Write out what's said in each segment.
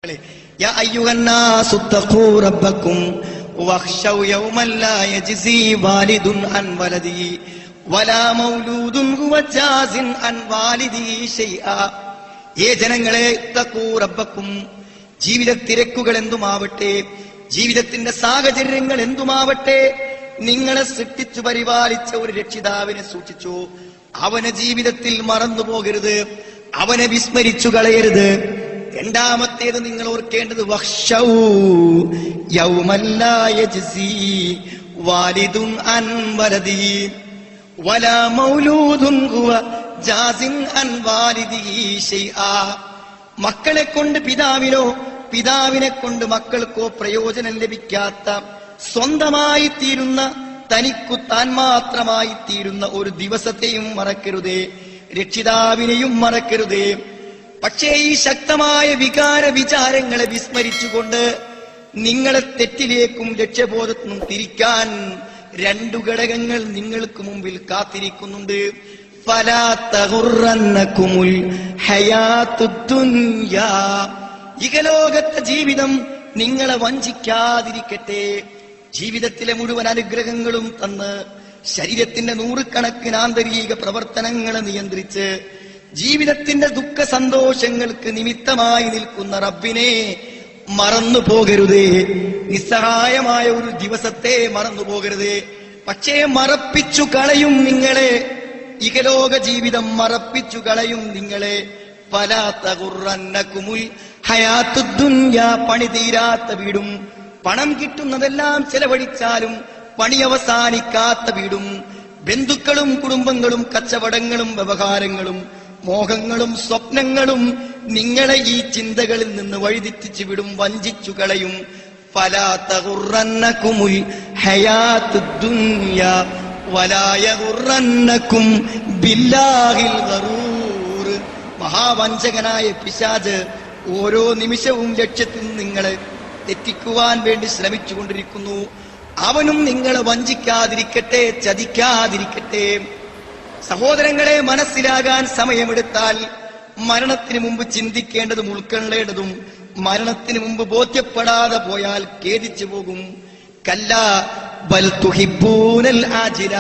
يا أيها الناس اتقوا ربكم واخشوا يوما لا يجزي والد عن ولده ولا مولود هو جاز عن والده شيئا. ജനങ്ങളെ ഇത്തഖൂ റബ്ബക്കും, ജീവിത തിരക്കുകൾ എന്തുമാവട്ടെ, ജീവിതത്തിന്റെ സാഹചര്യങ്ങൾ എന്തുമാവട്ടെ, നിങ്ങളെ സൃഷ്ടിച്ചു പരിപാലിച്ച ഒരു രക്ഷിതാവിനെ സൂക്ഷിച്ചു. അവനെ ജീവിതത്തിൽ മറന്നു പോകരുത്, അവനെ വിസ്മരിച്ചു കളയരുത്. രണ്ടാമത്തേത് നിങ്ങൾ ഓർക്കേണ്ടത് വഖ്ശൗ യൗമൻ ലാ യജ്സി വാലിദുൻ അൻ വലദിഹി വലാ മൗലൂദുൻ ഹുവ ജാസിൻ അൻ വാലിദിഹി ശൈആ. മക്കളെ കൊണ്ട് പിതാവിനോ പിതാവിനെ കൊണ്ട് മക്കൾക്കോ പ്രയോജനം ലഭിക്കാത്ത, സ്വന്തമായി തീരുന്ന, തനിക്കു താൻ മാത്രമായി തീരുന്ന ഒരു ദിവസത്തെയും മറക്കരുതേ, രക്ഷിതാവിനെയും മറക്കരുതേ. പക്ഷേ ഈ ശക്തമായ വികാര വിചാരങ്ങളെ വിസ്മരിച്ചുകൊണ്ട് നിങ്ങളെ തെറ്റിലേക്കും ലക്ഷ്യബോധത്തിനും തിരിക്കാൻ രണ്ടു ഘടകങ്ങൾ നിങ്ങൾക്ക് മുമ്പിൽ കാത്തിരിക്കുന്നുണ്ട്. ഫലാ തഗുറന്നകുമുൽ ഹയാത്തുദ് ദുനിയാ, ഇഹലോകത്തെ ജീവിതം നിങ്ങളെ വഞ്ചിക്കാതിരിക്കട്ടെ. ജീവിതത്തിലെ മുഴുവൻ അനുഗ്രഹങ്ങളും തന്ന് ശരീരത്തിന്റെ നൂറുകണക്കിന് ആന്തരിക പ്രവർത്തനങ്ങളെ നിയന്ത്രിച്ച് ജീവിതത്തിന്റെ ദുഃഖ സന്തോഷങ്ങൾക്ക് നിമിത്തമായി നിൽക്കുന്ന റബ്ബിനെ മറന്നു പോകരുതേ. നിസ്സഹായമായ ഒരു ദിവസത്തെ മറന്നു പോകരുതേ. പക്ഷേ മറപ്പിച്ചു കളയും നിങ്ങളെ, ഇഹലോക ജീവിതം മറപ്പിച്ചു കളയും നിങ്ങളെ. ഫലാ തഗുറന്നകുമുൽ ഹയാത്തുദ് ദുനിയാ, പണി തീരാത്ത വീടും പണം കിട്ടുന്നതെല്ലാം ചെലവഴിച്ചാലും പണി അവസാനിക്കാത്ത വീടും ബന്ധുക്കളും കുടുംബങ്ങളും കച്ചവടങ്ങളും വ്യവഹാരങ്ങളും മോഹങ്ങളും സ്വപ്നങ്ങളും നിങ്ങളെ ഈ ചിന്തകളിൽ നിന്ന് വഴിതെറ്റിച്ചു വിടും, വഞ്ചിച്ചു കളയും. ഫലാ തഗുറന്നകുമുൽ ഹയാത്തുദ് ദുനിയാ വലാ യഗുറന്നകും ബില്ലാഹിൽ ഗറൂർ. മഹാവഞ്ചകനായ പിശാച് ഓരോ നിമിഷവും ലക്ഷ്യത്തിൽ നിങ്ങളെ തെറ്റിക്കുവാൻ വേണ്ടി ശ്രമിച്ചുകൊണ്ടിരിക്കുന്നു. അവനും നിങ്ങളെ വഞ്ചിക്കാതിരിക്കട്ടെ, ചതിക്കാതിരിക്കട്ടെ. സഹോദരങ്ങളെ, മനസ്സിലാകാൻ സമയമെടുത്താൽ മരണത്തിന് മുമ്പ് ചിന്തിക്കേണ്ടതും ഉൾക്കൊള്ളേണ്ടതും മരണത്തിന് മുമ്പ് ബോധ്യപ്പെടാതെ പോയാൽ ഖേദിച്ചു പോകും. കല്ലാ ബൽ തുഹിബ്ബൂനൽ ആജില.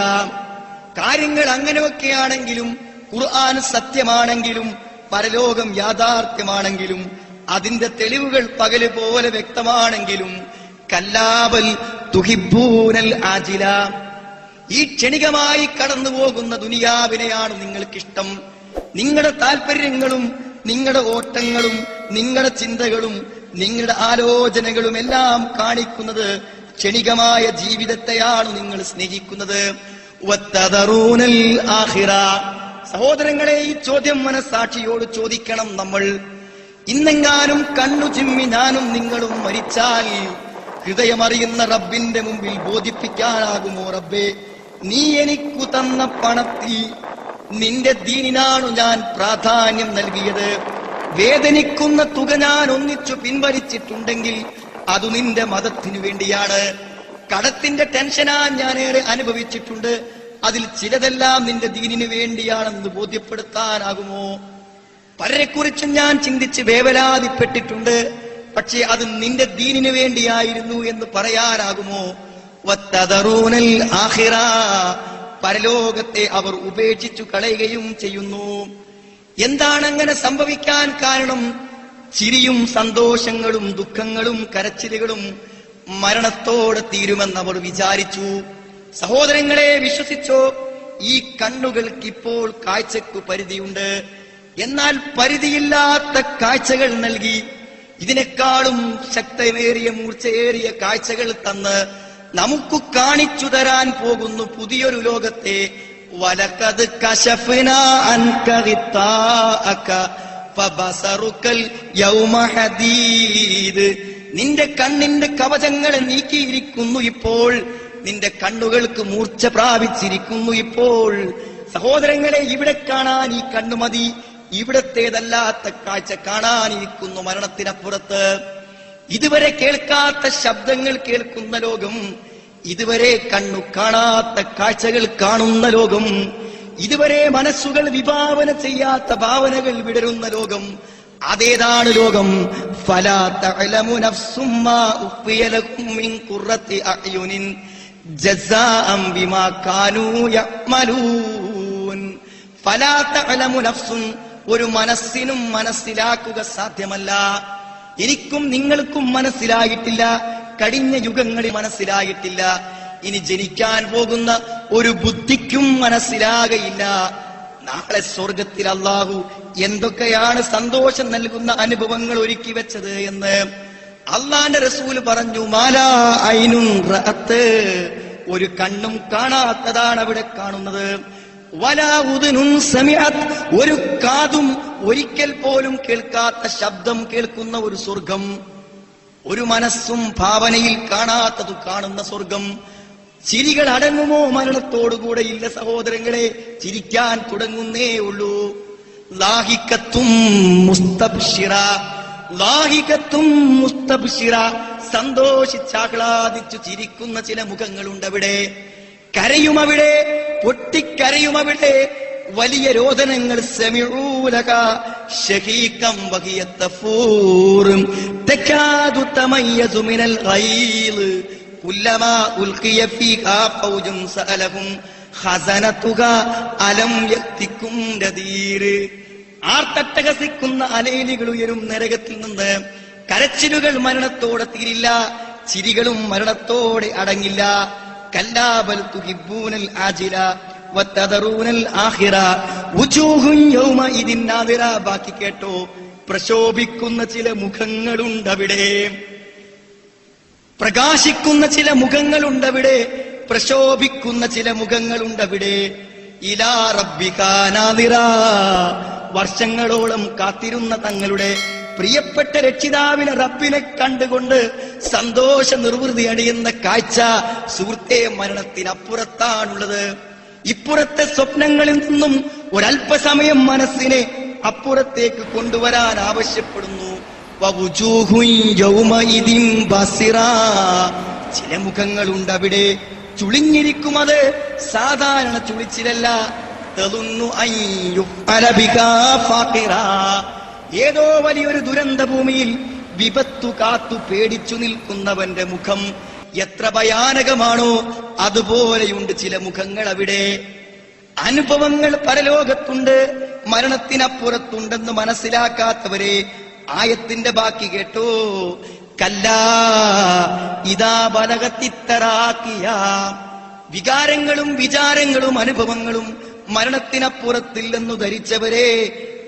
കാര്യങ്ങൾ അങ്ങനെയൊക്കെയാണെങ്കിലും, ഖുർആൻ സത്യമാണെങ്കിലും, പരലോകം യാഥാർത്ഥ്യമാണെങ്കിലും, അതിന്റെ തെളിവുകൾ പകല് പോലെ വ്യക്തമാണെങ്കിലും, കല്ലാ ബൽ തുഹിബ്ബൂനൽ ആജില, ഈ ക്ഷണികമായി കടന്നു പോകുന്ന ദുനിയാവിനെയാണ് നിങ്ങൾക്കിഷ്ടം. നിങ്ങളുടെ താല്പര്യങ്ങളും നിങ്ങളുടെ ഓട്ടങ്ങളും നിങ്ങളുടെ ചിന്തകളും നിങ്ങളുടെ ആലോചനകളും എല്ലാം കാണിക്കുന്നത് ക്ഷണികമായ ജീവിതത്തെയാണ് നിങ്ങൾ സ്നേഹിക്കുന്നത്. വത്തദറൂനൽ ആഖിറ. സഹോദരങ്ങളെ, ഈ ചോദ്യം മനസ്സാക്ഷിയോട് ചോദിക്കണം നമ്മൾ. ഇന്നെങ്ങാനും കണ്ണു ചിമ്മി ഞാനും നിങ്ങളും മരിച്ചാൽ ഹൃദയമറിയുന്ന റബ്ബിന്റെ മുമ്പിൽ ബോധിപ്പിക്കാനാകുമോ, റബ്ബേ, നീ എനിക്കു തന്ന പണത്തിൽ നിന്റെ ദീനിനാണു ഞാൻ പ്രാധാന്യം നൽകിയത്. വേദനിക്കുന്ന തുക ഞാൻ ഒന്നിച്ചു പിൻവലിച്ചിട്ടുണ്ടെങ്കിൽ അത് നിന്റെ മതത്തിനു വേണ്ടിയാണ്. കടത്തിന്റെ ടെൻഷനാ ഞാനേറെ അനുഭവിച്ചിട്ടുണ്ട്, അതിൽ ചിലതെല്ലാം നിന്റെ ദീനിനു വേണ്ടിയാണെന്ന് ബോധ്യപ്പെടുത്താനാകുമോ? പലരെക്കുറിച്ചും ഞാൻ ചിന്തിച്ച് വേവലാതിപ്പെട്ടിട്ടുണ്ട്, പക്ഷേ അത് നിന്റെ ദീനിനു വേണ്ടിയായിരുന്നു എന്ന് പറയാനാകുമോ? വത്തദറൂനൽ ആഖിറ. പരലോകത്തെ അവർ ഉപേക്ഷിച്ചു കളയുകയും ചെയ്യുന്നു. എന്താണ് അങ്ങനെ സംഭവിക്കാൻ കാരണം? ചിരിയും സന്തോഷങ്ങളും ദുഃഖങ്ങളും കരച്ചിലുകളും മരണത്തോടെ തീരുമെന്ന് അവർ വിചാരിച്ചു. സഹോദരങ്ങളെ, വിശ്വസിച്ചോ, ഈ കണ്ണുകൾക്ക് ഇപ്പോൾ കാഴ്ചക്ക് പരിധിയുണ്ട്. എന്നാൽ പരിധിയില്ലാത്ത കാഴ്ചകൾ നൽകി ഇതിനേക്കാളും ശക്തമേറിയ മൂർച്ചയേറിയ കാഴ്ചകൾ തന്ന് നമുക്ക് കാണിച്ചു തരാൻ പോകുന്നു പുതിയൊരു ലോകത്തെ. വലഖദ് കശഫ്നാ അൻക ഗിത്താഅക ഫബസറുകൽ യൗമ ഹദീദ്. നിന്റെ കണ്ണിന്റെ കവചങ്ങളെ നീക്കിയിരിക്കുന്നു ഇപ്പോൾ, നിന്റെ കണ്ണുകൾക്ക് മൂർച്ച പ്രാപിച്ചിരിക്കുന്നു ഇപ്പോൾ. സഹോദരങ്ങളെ, ഇവിടെ കാണാൻ ഈ കണ്ണുമതി, ഇവിടത്തേതല്ലാത്ത കാഴ്ച കാണാനിരിക്കുന്നു മരണത്തിനപ്പുറത്ത്. ഇതുവരെ കേൾക്കാത്ത ശബ്ദങ്ങൾ കേൾക്കുന്ന ലോകം, ഇതുവരെ കണ്ണു കാണാത്ത കാഴ്ചകൾ കാണുന്ന ലോകം, ഇതുവരെ മനസ്സുകൾ വിഭാവന ചെയ്യാത്ത ഭാവനകൾ വിടരുന്ന ലോകം, അതേതാണ് ലോകം. ഫലാ തഅലമു നഫ്സും മാ ഉഖ്ഫിയ ലഹും മിൻ ഖുറത്തി അഅ്യുനിൻ ജസാഅൻ ബിമാ കാനൂ യഅ്മലൂൻ. ഫലാ തഅലമു നഫ്സുൻ, ഒരു മനസ്സിനും മനസ്സിലാക്കുക സാധ്യമല്ല. എനിക്കും നിങ്ങൾക്കും മനസ്സിലായിട്ടില്ല, കഴിഞ്ഞ യുഗങ്ങളിൽ മനസ്സിലായിട്ടില്ല, ഇനി ജനിക്കാൻ പോകുന്ന ഒരു ബുദ്ധിക്കും മനസ്സിലാകയില്ല. നാളെ സ്വർഗത്തിൽ അല്ലാഹു എന്തൊക്കെയാണ് സന്തോഷം നൽകുന്ന അനുഭവങ്ങൾ ഒരുക്കി വെച്ചത് എന്ന് അള്ളാന്റെ റസൂല് പറഞ്ഞു. മാലാ ഐനുൻ റഅത്ത്, ഒരു കണ്ണും കാണാത്തതാണ് അവിടെ കാണുന്നത്. വലാ ഉദുനുൻ സമിഅത്, ഒരു കാതും ഒരിക്കൽ പോലും കേൾക്കാത്ത ശബ്ദം കേൾക്കുന്ന ഒരു സ്വർഗം. ഒരു മനസ്സും ഭാവനയിൽ കാണാത്തത് കാണുന്ന സ്വർഗം. ചിരികൾ അടങ്ങുമോ മരണത്തോടുകൂടെ? ഇല്ല സഹോദരങ്ങളെ, ചിരിക്കാൻ തുടങ്ങുന്നേ ഉള്ളൂ. ലാഹികത്തും മുസ്തബ്ശിറ, ലാഹികത്തും മുസ്തബ്ശിറ, സന്തോഷിച്ചാഹ്ലാദിച്ചു ചിരിക്കുന്ന ചില മുഖങ്ങളുണ്ടവിടെ. കരയുമവിടെ, പൊട്ടിക്കരയുമവിടെ. വലിയ രോദനങ്ങൾ. സമിഊലക ശഹീകം വഹിയ തഫൂർ തകാദു തമയ്യസു മിനൽ ഗൈൽ കുല്ലമാ ഉൽഖിയ ഫീഹാ ഫൗജുൻ സഅലഹും ഖസനതുക അലം യത്തികും നദീർ. ആർത്തട്ടഹസിക്കുന്ന അലയിലുകൾ ഉയരും നരകത്തിൽ നിന്ന്. കരച്ചിലുകൾ മരണത്തോടെ തീരില്ല, ചിരികളും മരണത്തോടെ അടങ്ങില്ല. കല്ലാ ബൽ തുഹിബ്ബൂനൽ ആജില വതദറൂനൽ ആഖിറ വുജൂഹുൻ യൗമഇദിൻ നാദിറ. ബാക്കി കേട്ടോ, പ്രശോഭിക്കുന്ന ചില മുഖങ്ങളുണ്ടവിടെ, പ്രകാശിക്കുന്ന ചില മുഖങ്ങളുണ്ടവിടെ, പ്രശോഭിക്കുന്ന ചില മുഖങ്ങളുണ്ടവിടെ. ഇലാ റബ്ബിക നാദിറ, വർഷങ്ങളോളം കാത്തിരുന്ന തങ്ങളുടെ പ്രിയപ്പെട്ട രക്ഷിതാവിനെ, റബ്ബിനെ കണ്ടുകൊണ്ട് സന്തോഷ നിർവൃതി അണിയുന്ന കാഴ്ച സുഹൃത്തെ മരണത്തിനപ്പുറത്താണുള്ളത്. ഇപ്പുറത്തെ സ്വപ്നങ്ങളിൽ നിന്നും ഒരല്പസമയം മനസ്സിനെ അപ്പുറത്തേക്ക് കൊണ്ടുവരാൻ ആവശ്യപ്പെടുന്നു. വവുജൂഹുൻ യൗമഇദിൻ ബസിറ, ചില മുഖങ്ങളുണ്ട് അവിടെ ചുളിഞ്ഞിരിക്കും. അത് സാധാരണ ചുളിച്ചിലല്ല. തളുന്നു അൻ യുഫ്അല ബികാ ഫാഖിറ, ഏതോ വലിയൊരു ദുരന്ത ഭൂമിയിൽ വിപത്തു കാത്തു പേടിച്ചു നിൽക്കുന്നവന്റെ മുഖം എത്ര ഭയാനകമാണോ അതുപോലെയുണ്ട് ചില മുഖങ്ങൾ അവിടെ. അനുഭവങ്ങൾ പരലോകത്തുണ്ട്, മരണത്തിനപ്പുറത്തുണ്ടെന്ന് മനസ്സിലാക്കാത്തവരെ ആയത്തിന്റെ ബാക്കി കേട്ടോ. കല്ലാ ഇദാ ബലഗത്തിത്തറാക്കിയ, വികാരങ്ങളും വിചാരങ്ങളും അനുഭവങ്ങളും മരണത്തിനപ്പുറത്തില്ലെന്നു ധരിച്ചവരെ,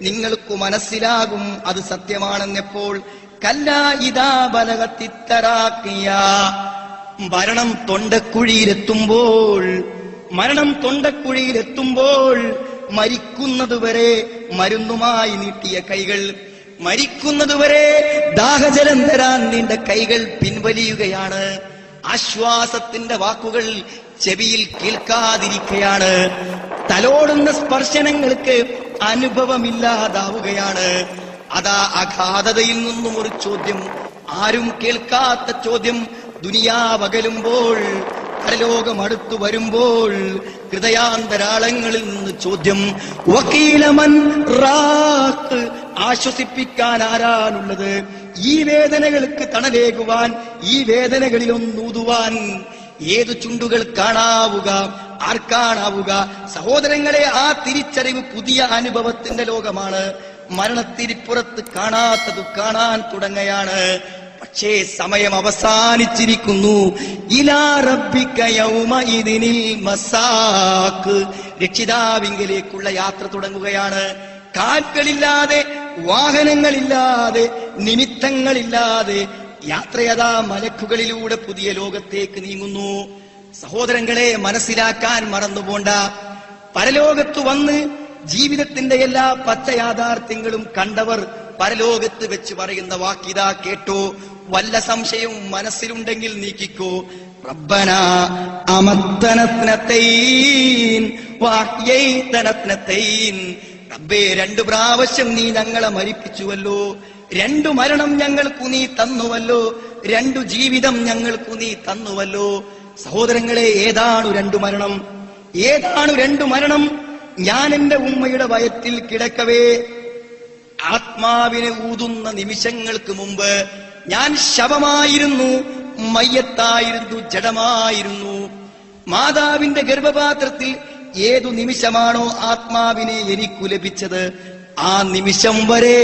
നിങ്ങൾക്ക് മനസ്സിലാകും അത് സത്യമാണെന്നെപ്പോൾ. കല്ലാ ഇദാ ബലഗത്തിത്തറാക്കിയ, മരണം തൊണ്ടക്കുഴിയിലെത്തുമ്പോൾ, മരണം തൊണ്ടക്കുഴിയിലെത്തുമ്പോൾ മരിക്കുന്നതുവരെ മരുന്നുമായി നീട്ടിയ കൈകൾ, മരിക്കുന്നതുവരെ ദാഹജലം തരാൻ നീണ്ട കൈകൾ പിൻവലിയുകയാണ്. ആശ്വാസത്തിന്റെ വാക്കുകൾ ചെവിയിൽ കേൾക്കാതിരിക്കുകയാണ്. തലോടുന്ന സ്പർശനങ്ങൾക്ക് അനുഭവമില്ലാതാവുകയാണ്. അതാ അഗാധതയിൽ നിന്നും ഒരു ചോദ്യം, ആരും കേൾക്കാത്ത ചോദ്യം. ദുനിയാവകലുമ്പോൾ, പരലോകം അടുത്തു വരുമ്പോൾ ഹൃദയാന്തരാളങ്ങളിൽ നിന്ന് ചോദ്യം. വക്കീലമൻ റാഖ്, ആശ്വസിപ്പിക്കാൻ ആരാനുള്ളത്? ഈ വേദനകൾക്ക് തണലേകുവാൻ, ഈ വേദനകളിലൊന്നൂതുവാൻ ഏതു ചുണ്ടുകൾ കാണാവുക, ആർക്കാണാവുക? സഹോദരങ്ങളെ, ആ തിരിച്ചറിവ് പുതിയ അനുഭവത്തിന്റെ ലോകമാണ്. മരണത്തിരിപ്പുറത്ത് കാണാത്തത് കാണാൻ തുടങ്ങുകയാണ്. പക്ഷേ സമയം അവസാനിച്ചിരിക്കുന്നു. ഇലാ റബ്ബിക യൗമഇദിനിൽ മസാഖ്, രക്ഷിതാവിങ്കലേക്കുള്ള യാത്ര തുടങ്ങുകയാണ്. കാൽകളില്ലാതെ, വാഹനങ്ങളില്ലാതെ, നിമിത്തങ്ങളില്ലാതെ യാത്രയതാ മലക്കുകളിലൂടെ പുതിയ ലോകത്തേക്ക് നീങ്ങുന്നു. സഹോദരങ്ങളെ, മനസ്സിലാക്കാൻ മറന്നുപോണ്ട, പരലോകത്ത് വന്ന് ജീവിതത്തിന്റെ എല്ലാ പച്ച യാഥാർത്ഥ്യങ്ങളും കണ്ടവർ പരലോകത്ത് വെച്ച് പറയുന്ന വാക്കിതാ കേട്ടോ. വല്ല സംശയവും മനസ്സിലുണ്ടെങ്കിൽ നീക്കിക്കോ. റബ്ബനാ അമത്തനത്നതൈൻ വഅഹ്യൈതനത്നതൈൻ, റബ്ബേ 2 പ്രാവശ്യം നീ ഞങ്ങളെ മരിപ്പിച്ചുവല്ലോ, 2 മരണം ഞങ്ങൾക്കു നീ തന്നുവല്ലോ, 2 ജീവിതം ഞങ്ങൾക്കു നീ തന്നുവല്ലോ. സഹോദരങ്ങളെ, ഏതാണ് 2 മരണം? ഏതാണ് 2 മരണം? ഞാൻ എന്റെ ഉമ്മയുടെ വയറ്റിൽ കിടക്കവേ ആത്മാവിനെ ഊതുന്ന നിമിഷങ്ങൾക്ക് മുമ്പ് ഞാൻ ശവമായിരുന്നു, മയ്യത്തായിരുന്നു, ജഡമായിരുന്നു. മാതാവിന്റെ ഗർഭപാത്രത്തിൽ ഏതു നിമിഷമാണോ ആത്മാവിനെ എനിക്കു ലഭിച്ചത്, ആ നിമിഷം വരെ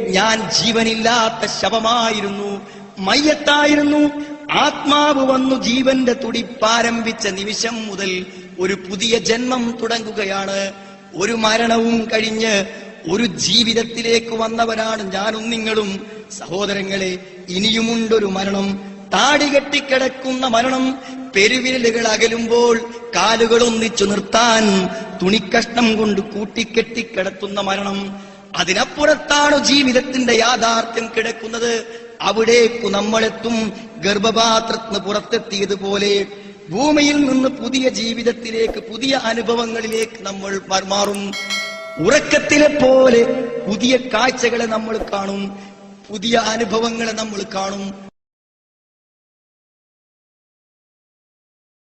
ഞാൻ ജീവനില്ലാത്ത ശവമായിരുന്നു, മയ്യത്തായിരുന്നു. ആത്മാവ് വന്നു ജീവന്റെ തുടിപ്പാരംഭിച്ച നിമിഷം മുതൽ ഒരു പുതിയ ജന്മം തുടങ്ങുകയാണ്. ഒരു മരണവും കഴിഞ്ഞ് ഒരു ജീവിതത്തിലേക്ക് വന്നവരാണ് ഞാനും നിങ്ങളും. സഹോദരങ്ങളെ, ഇനിയുമുണ്ടൊരു മരണം, താടി കെട്ടിക്കിടക്കുന്ന മരണം, പെരുവിരലുകൾ അകലുമ്പോൾ കാലുകൾ ഒന്നിച്ചു നിർത്താൻ തുണിക്കഷ്ണം കൊണ്ട് കൂട്ടിക്കെട്ടിക്കിടത്തുന്ന മരണം. അതിനപ്പുറത്താണ് ജീവിതത്തിന്റെ യാഥാർത്ഥ്യം കിടക്കുന്നത്. അവിടേക്കു നമ്മളെത്തും. ഗർഭപാത്രത്തിന് പുറത്തെത്തിയതുപോലെ ഭൂമിയിൽ നിന്ന് പുതിയ ജീവിതത്തിലേക്ക്, പുതിയ അനുഭവങ്ങളിലേക്ക് നമ്മൾ മാറും. ഉറക്കത്തിലെ പോലെ പുതിയ കാഴ്ചകളെ നമ്മൾ കാണും, പുതിയ അനുഭവങ്ങളെ നമ്മൾ കാണും.